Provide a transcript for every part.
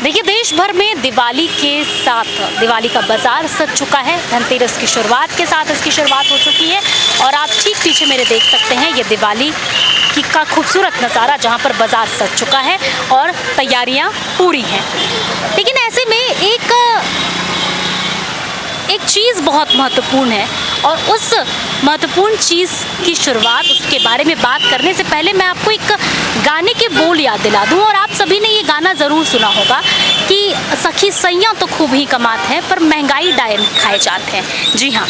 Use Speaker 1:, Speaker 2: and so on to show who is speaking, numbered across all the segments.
Speaker 1: देखिए, देश भर में दिवाली के साथ दिवाली का बाजार सज चुका है। धनतेरस की शुरुआत के साथ इसकी शुरुआत हो चुकी है और आप ठीक पीछे मेरे देख सकते हैं ये दिवाली का खूबसूरत नज़ारा, जहां पर बाजार सज चुका है और तैयारियां पूरी हैं। लेकिन ऐसे में एक चीज़ बहुत महत्वपूर्ण है और उस महत्वपूर्ण चीज़ की शुरुआत, उसके बारे में बात करने से पहले मैं आपको एक गाने के बोल याद दिला दूं। और आप सभी ने ये गाना ज़रूर सुना होगा कि सखी सैयां तो खूब ही कमाते हैं पर महंगाई डायन खाए जाते हैं। जी हाँ,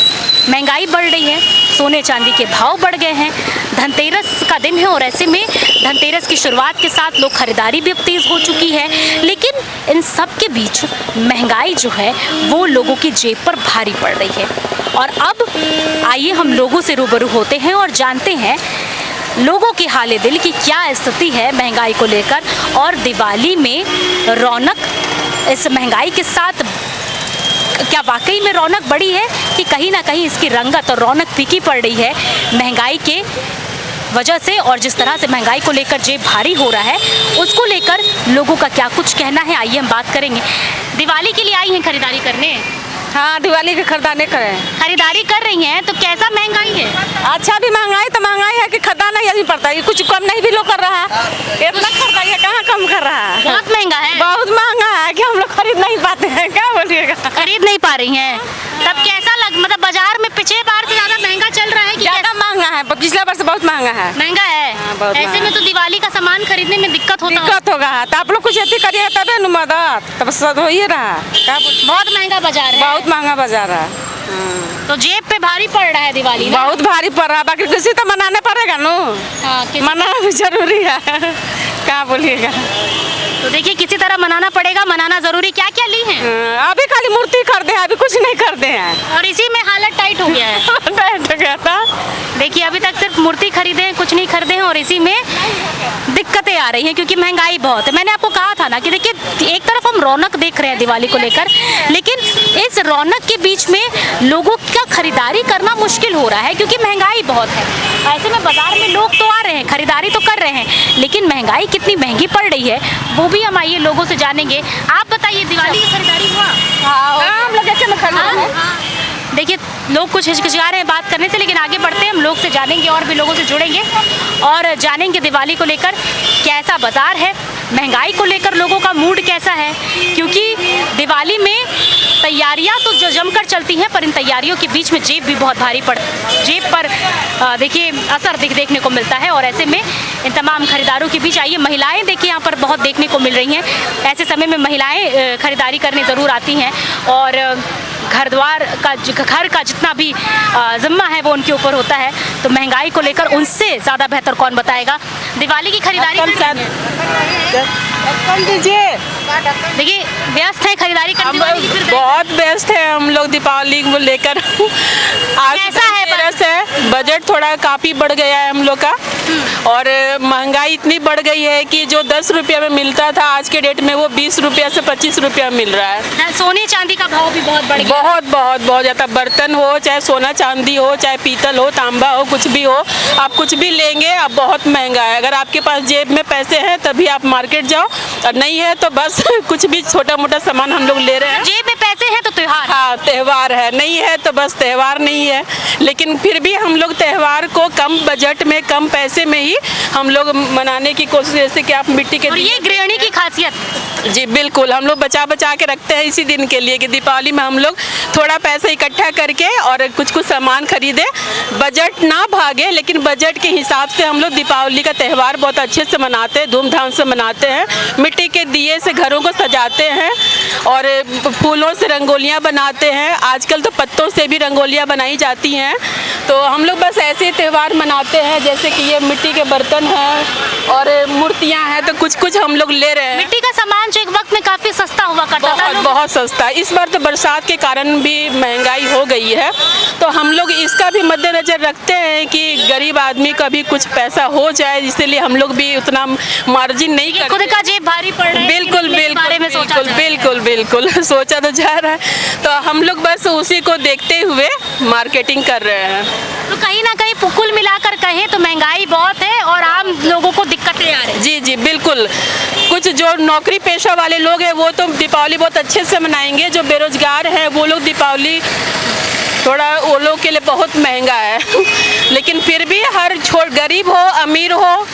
Speaker 1: महंगाई बढ़ रही है, सोने चांदी के भाव बढ़ गए हैं। धनतेरस का दिन है और ऐसे में धनतेरस की शुरुआत के साथ लोग खरीदारी भी अब तेज़ हो चुकी है। लेकिन इन सब के बीच महंगाई जो है वो लोगों की जेब पर भारी पड़ रही है। और अब आइए हम लोगों से रूबरू होते हैं और जानते हैं लोगों के हाले दिल की क्या स्थिति है महंगाई को लेकर, और दिवाली में रौनक इस महंगाई के साथ क्या वाकई में रौनक बढ़ी है कि कहीं ना कहीं इसकी रंगत और रौनक फीकी पड़ रही है महंगाई के वजह से। और जिस तरह से महंगाई को लेकर जेब भारी हो रहा है उसको लेकर लोगों का क्या कुछ कहना है, आइए हम बात करेंगे। दिवाली के लिए आई हैं खरीदारी करने?
Speaker 2: हाँ, दिवाली की खरीदारी
Speaker 1: खरीदारी कर रही हैं तो कैसा महंगाई है?
Speaker 2: अच्छा भी महंगाई तो महंगाई है कि खरीदाना यही पड़ता है, कुछ कम नहीं भी लोग कर रहा है। इतना खरीदारी है, कहाँ कम कर रहा है?
Speaker 1: बहुत महंगा है,
Speaker 2: बहुत महंगा है कि हम लोग खरीद नहीं पाते हैं। क्या बोलिएगा,
Speaker 1: खरीद नहीं पा रही हैं? तब कैसा मतलब बाजार में पिछले बार से ज़्यादा महंगा चल रहा है कि
Speaker 2: ज़्यादा महंगा है? पिछले बार से बहुत महंगा है।
Speaker 1: महंगा है?
Speaker 2: बहुत
Speaker 1: ऐसे में तो दिवाली का सामान खरीदने में दिक्कत
Speaker 2: होगा। तो आप लोग कुछ ऐसी करिएगा तबे न मदद, तब सब हो ही रहा।
Speaker 1: बहुत महंगा बाजार है,
Speaker 2: बहुत महंगा बाजार है।
Speaker 1: तो जेब पे भारी पड़ रहा है दिवाली ना?
Speaker 2: बहुत भारी पड़ रहा है, बाकी किसी तो मनाने पड़ेगा नो।
Speaker 1: हाँ,
Speaker 2: मनाना भी जरूरी है। क्या बोलिएगा,
Speaker 1: तो देखिए किसी तरह मनाना पड़ेगा, मनाना जरूरी। क्या क्या ली हैं?
Speaker 2: अभी खाली मूर्ति खरीदे हैं, अभी कुछ नहीं खरीदे हैं
Speaker 1: और इसी में हालत टाइट हो गया है।
Speaker 2: टाइट हो गया था।
Speaker 1: देखिए अभी तक सिर्फ मूर्ति खरीदे हैं, कुछ नहीं खरीदे हैं और इसी में दिक्कतें आ रही हैं क्योंकि महंगाई बहुत है। मैंने आपको कहा था ना कि देखिए एक तरफ हम रौनक देख रहे हैं दिवाली को लेकर, लेकिन इस रौनक के बीच में लोगों का खरीदारी करना मुश्किल हो रहा है क्योंकि महंगाई बहुत है। ऐसे में बाजार में लोग तो आ रहे हैं, खरीदारी तो कर रहे हैं, लेकिन महंगाई कितनी महंगी पड़ रही है वो भी हम आइए लोगों से जानेंगे। आप बताइए, दिवाली की खरीदारी हुआ?
Speaker 2: हम लोग ऐसे में खरीदे।
Speaker 1: देखिए लोग कुछ हिचकिचा रहे हैं बात करने से, लेकिन आगे बढ़ते हैं, हम लोग से जानेंगे और भी लोगों से जुड़ेंगे और जानेंगे दिवाली को लेकर कैसा बाजार है, महंगाई को लेकर लोगों का मूड कैसा है। क्योंकि दिवाली में तैयारियां तो जो जमकर चलती हैं पर इन तैयारियों के बीच में जेब भी बहुत भारी जेब पर देखिए असर देखने को मिलता है। और ऐसे में इन तमाम खरीदारों के बीच आइए महिलाएं देखिए यहाँ पर बहुत देखने को मिल रही हैं। ऐसे समय में महिलाएं खरीदारी करने ज़रूर आती हैं और घर का जितना भी जिम्मा है वो उनके ऊपर होता है। तो महंगाई को लेकर उनसे ज़्यादा बेहतर कौन बताएगा। दिवाली की खरीदारी
Speaker 2: दीजिए,
Speaker 1: देखिए व्यस्त है खरीदारी करने वाली,
Speaker 2: बहुत व्यस्त है हम लोग दिवाली को लेकर। आज
Speaker 1: कैसा है
Speaker 2: बजट थोड़ा काफ़ी बढ़ गया है हम लोग का और महंगाई इतनी बढ़ गई है कि जो 10 रुपये में मिलता था आज के डेट में वो 20 रुपये से 25 रुपये मिल रहा है।
Speaker 1: सोने चांदी का भाव भी बहुत बढ़ गया,
Speaker 2: बहुत ज़्यादा। बर्तन हो चाहे सोना चांदी हो चाहे पीतल हो तांबा हो कुछ भी हो, आप कुछ भी लेंगे अब बहुत महंगा है। अगर आपके पास जेब में पैसे हैं तभी आप मार्केट जाओ और नहीं है तो बस कुछ भी छोटा मोटा सामान हम लोग ले रहे हैं।
Speaker 1: जेब में पैसे हैं तो त्योहार,
Speaker 2: हाँ त्यौहार है, नहीं है तो बस त्यौहार नहीं है। लेकिन फिर भी हम लोग त्यौहार को कम बजट में कम पैसे में ही हम लोग मनाने की कोशिश, जैसे कि आप मिट्टी के,
Speaker 1: और ये गृहिणी की खासियत।
Speaker 2: जी बिल्कुल, हम लोग बचा के रखते हैं इसी दिन के लिए कि दीपावली में हम लोग थोड़ा पैसा इकट्ठा करके और कुछ सामान खरीदे, बजट ना भागे लेकिन बजट के हिसाब से हम लोग दीपावली का त्यौहार बहुत अच्छे से मनाते हैं, धूमधाम से मनाते हैं। मिट्टी के दिए से घरों को सजाते हैं और फूलों से रंगोलियाँ बनाते हैं। आजकल तो पत्तों से भी रंगोलियाँ बनाई जाती हैं। तो हम लोग बस ऐसे त्यौहार मनाते हैं, जैसे कि ये मिट्टी के बर्तन हैं और मूर्तियाँ हैं तो कुछ हम लोग ले रहे हैं।
Speaker 1: मिट्टी का सामान जो एक वक्त में काफ़ी सस्ता हुआ करता था,
Speaker 2: बहुत सस्ता। इस बार तो बरसात के कारण भी महंगाई हो गई है तो हम लोग इसका भी मद्देनजर रखते हैं कि गरीब आदमी का भी कुछ पैसा हो जाए, इसीलिए हम लोग भी उतना मार्जिन नहीं करते।
Speaker 1: खुद का जेब भारी पड़ रहा है,
Speaker 2: बिल्कुल सोचा तो जा रहा है। तो हम लोग बस उसी को देखते हुए मार्केटिंग कर रहे हैं।
Speaker 1: तो कहीं ना कहीं कुल मिलाकर कहें तो महंगाई बहुत है और आम लोगों को दिक्कतें आ रही हैं।
Speaker 2: जी जी बिल्कुल। कुछ जो नौकरी पेशा वाले लोग हैं वो तो दीपावली बहुत अच्छे से मनाएंगे, जो बेरोजगार हैं वो लोग दीपावली थोड़ा वो लोग के लिए बहुत महंगा है लेकिन फिर भी हर गरीब हो अमीर हो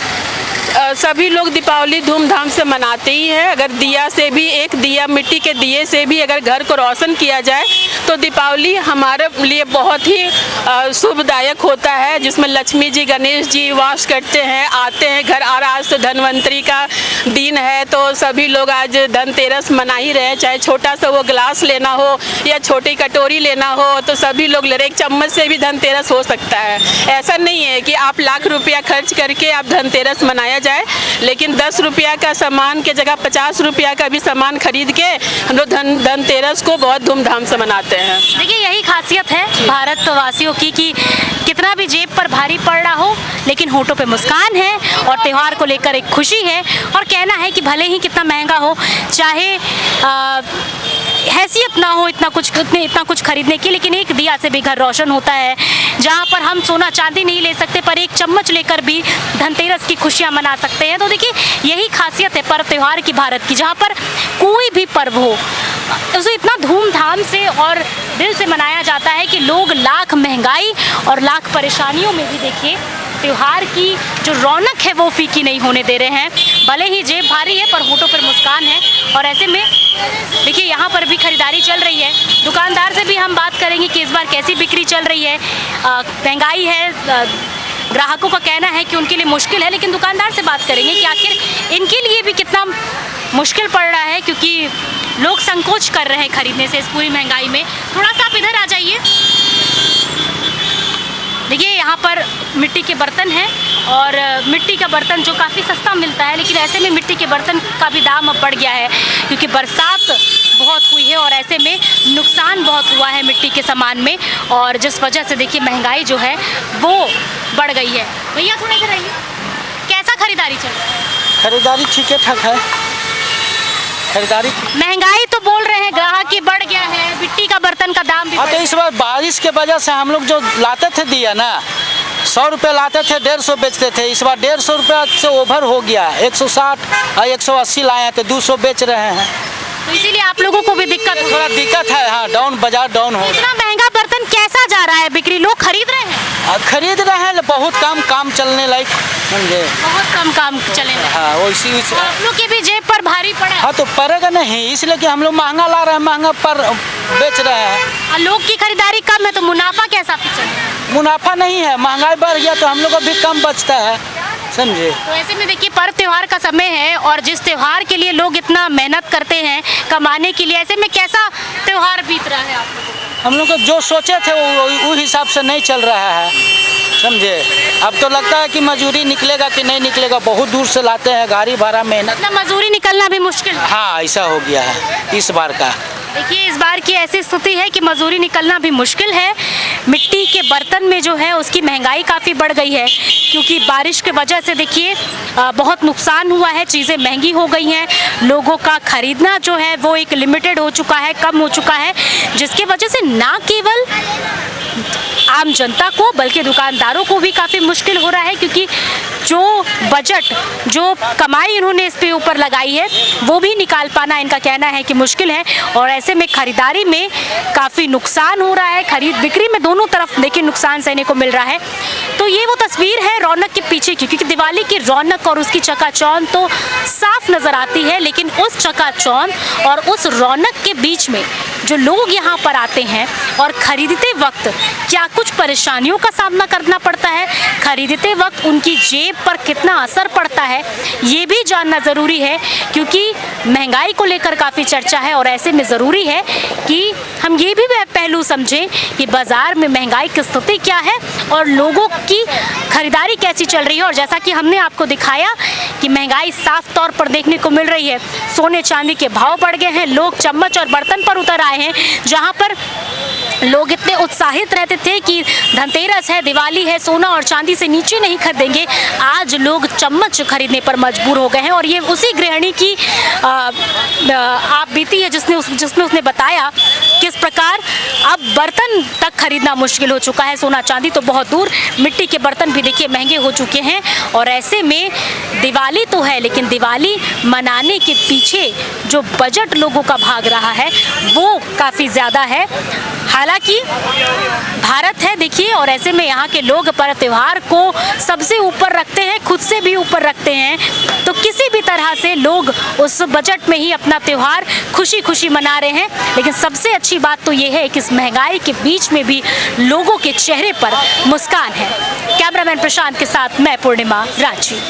Speaker 2: सभी लोग दीपावली धूमधाम से मनाते ही हैं। अगर दिया से भी, एक दिया मिट्टी के दिए से भी अगर घर को रोशन किया जाए तो दीपावली हमारे लिए बहुत ही शुभदायक होता है, जिसमें लक्ष्मी जी गणेश जी वास करते हैं, आते हैं घर। और आज तो धनवंतरी का दिन है तो सभी लोग आज धनतेरस मना ही रहे हैं, चाहे छोटा सा वो गिलास लेना हो या छोटी कटोरी लेना हो तो सभी लोग ले रहे। एक चम्मच से भी धनतेरस हो सकता है। ऐसा नहीं है कि आप लाख रुपया खर्च करके आप धनतेरस मनाया जाए, लेकिन 10 रुपया का सामान के जगह 50 रुपया का भी सामान खरीद के हम लोग धनतेरस को बहुत धूमधाम से मनाते हैं।
Speaker 1: देखिए यही खासियत है भारतवासियों की कि कितना भी जेब पर भारी पड़ रहा हो लेकिन होठों पे मुस्कान है और त्यौहार को लेकर एक खुशी है। और कहना है कि भले ही कितना महंगा हो, चाहे हैसियत ना हो इतना कुछ खरीदने की, लेकिन एक दिया से भी घर रोशन होता है। जहाँ पर हम सोना चांदी नहीं ले सकते पर एक चम्मच लेकर भी धनतेरस की खुशियाँ मना सकते हैं। तो देखिए यही खासियत है पर्व त्यौहार की भारत की, जहाँ पर कोई भी पर्व हो उसे इतना धूमधाम से और दिल से मनाया जाता है कि लोग लाख महंगाई और लाख परेशानियों में भी देखिए त्योहार की जो रौनक है वो फीकी नहीं होने दे रहे हैं। भले ही जेब भारी है पर होठों पर मुस्कान है। और ऐसे में देखिए यहाँ पर भी खरीदारी चल रही है। दुकानदार से भी हम बात करेंगे कि इस बार कैसी बिक्री चल रही है। महंगाई है, ग्राहकों का कहना है कि उनके लिए मुश्किल है, लेकिन दुकानदार से बात करेंगे कि आखिर इनके लिए भी कितना मुश्किल पड़ रहा है, क्योंकि लोग संकोच कर रहे हैं खरीदने से इस पूरी महंगाई में। थोड़ा सा आप इधर आ जाइए। देखिए यहाँ पर मिट्टी के बर्तन हैं और मिट्टी का बर्तन जो काफ़ी सस्ता मिलता है, लेकिन ऐसे में मिट्टी के बर्तन का भी दाम अब बढ़ गया है क्योंकि बरसात बहुत हुई है और ऐसे में नुकसान बहुत हुआ है मिट्टी के सामान में, और जिस वजह से देखिए महंगाई जो है वो बढ़ गई है। भैया थोड़ा इधर आइए, कैसा खरीदारी चल रहा है?
Speaker 3: खरीदारी ठीक ठाक है। खरीदारी
Speaker 1: महंगाई तो बोल रहे हैं ग्राहक की बढ़ गया है, मिट्टी का बर्तन का दाम भी
Speaker 3: हाँ, तो इस बार बारिश के वजह से हम लोग जो लाते थे दिया ना 100 रुपये लाते थे 150 बेचते थे। इस बार 150 रुपया से ओवर हो गया, 160 और 180 लाए हैं तो 200 बेच रहे हैं।
Speaker 1: तो इसीलिए आप लोगों को भी दिक्कत
Speaker 3: थोड़ा दिक्कत है। हाँ, डाउन बाजार डाउन हो।
Speaker 1: इतना महंगा बर्तन कैसा जा रहा है बिक्री? लोग खरीद रहे हैं?
Speaker 3: खरीद रहे हैं, बहुत कम काम चलने लायक समझे,
Speaker 1: बहुत कम काम चले।
Speaker 3: हाँ वैसी
Speaker 1: आप लोग के भी जेब पर भारी पड़ा।
Speaker 3: हाँ तो पड़ेगा नहीं, इसलिए कि हम लोग महंगा ला रहे हैं, महंगा पर बेच रहे हैं।
Speaker 1: और लोग की खरीदारी कम है तो मुनाफा कैसा चल रहा है?
Speaker 3: मुनाफा नहीं है, महंगाई बढ़ गया तो हम लोग को भी कम बचता है समझे।
Speaker 1: तो ऐसे में देखिए पर्व त्योहार का समय है और जिस त्योहार के लिए लोग इतना मेहनत करते हैं कमाने के लिए, ऐसे में कैसा त्योहार बीत रहा है आप लोगों को?
Speaker 3: हम लोग को जो सोचे थे वो हिसाब से नहीं चल रहा है समझे। अब तो लगता है कि मजदूरी निकलेगा कि नहीं निकलेगा, बहुत दूर से लाते हैं, गाड़ी भाड़ा मेहनत,
Speaker 1: इतना मजदूरी निकलना भी मुश्किल है।
Speaker 3: हाँ ऐसा हो गया है इस बार का।
Speaker 1: देखिए इस बार की ऐसी स्थिति है कि मजदूरी निकलना भी मुश्किल है। मिट्टी के बर्तन में जो है उसकी महंगाई काफ़ी बढ़ गई है क्योंकि बारिश की वजह से देखिए बहुत नुकसान हुआ है, चीज़ें महंगी हो गई हैं, लोगों का खरीदना जो है वो एक लिमिटेड हो चुका है, कम हो चुका है, जिसकी वजह से ना केवल आम जनता को बल्कि दुकानदारों को भी काफ़ी मुश्किल हो रहा है क्योंकि जो बजट, जो कमाई इन्होंने इस पे ऊपर लगाई है वो भी निकाल पाना इनका कहना है कि मुश्किल है। और ऐसे में खरीदारी में काफ़ी नुकसान हो रहा है, खरीद बिक्री में दोनों तरफ देखिए नुकसान सहने को मिल रहा है। तो ये वो तस्वीर है रौनक के पीछे की, क्योंकि दिवाली की रौनक और उसकी चकाचौंध तो साफ नज़र आती है, लेकिन उस चकाचौंध और उस रौनक के बीच में जो लोग यहाँ पर आते हैं और खरीदते वक्त क्या कुछ परेशानियों का सामना करना पड़ता है, खरीदते वक्त उनकी जेब पर कितना असर पड़ता है, ये भी जानना ज़रूरी है क्योंकि महंगाई को लेकर काफ़ी चर्चा है। और ऐसे में ज़रूरी है कि हम ये भी पहलू समझें कि बाज़ार में महंगाई की स्थिति क्या है और लोगों की खरीदारी कैसी चल रही है। और जैसा कि हमने आपको दिखाया कि महंगाई साफ तौर पर देखने को मिल रही है, सोने चांदी के भाव बढ़ गए हैं, लोग चम्मच और बर्तन पर उतर आए हैं। जहाँ पर लोग इतने उत्साहित रहते थे कि धनतेरस है, दिवाली है, सोना और चांदी से नीचे नहीं खरीदेंगे, आज लोग चम्मच खरीदने पर मजबूर हो गए हैं। और ये उसी गृहिणी की आप बीती है जिसमें उसने बताया किस प्रकार अब बर्तन तक खरीदना मुश्किल हो चुका है। सोना चांदी तो बहुत दूर, मिट्टी के बर्तन भी देखिए महंगे हो चुके हैं। और ऐसे में दिवाली तो है, लेकिन दिवाली मनाने के पीछे जो बजट लोगों का भाग रहा है वो काफ़ी ज़्यादा है। हालांकि भारत है देखिए, और ऐसे में यहाँ के लोग पर्व त्योहार को सबसे ऊपर रखते हैं, खुद से भी ऊपर रखते हैं। तो किसी भी तरह से लोग उस बजट में ही अपना त्योहार खुशी खुशी मना रहे हैं। लेकिन सबसे अच्छी बात तो ये है कि इस महंगाई के बीच में भी लोगों के चेहरे पर मुस्कान है। कैमरामैन प्रशांत के साथ मैं पूर्णिमा रांची।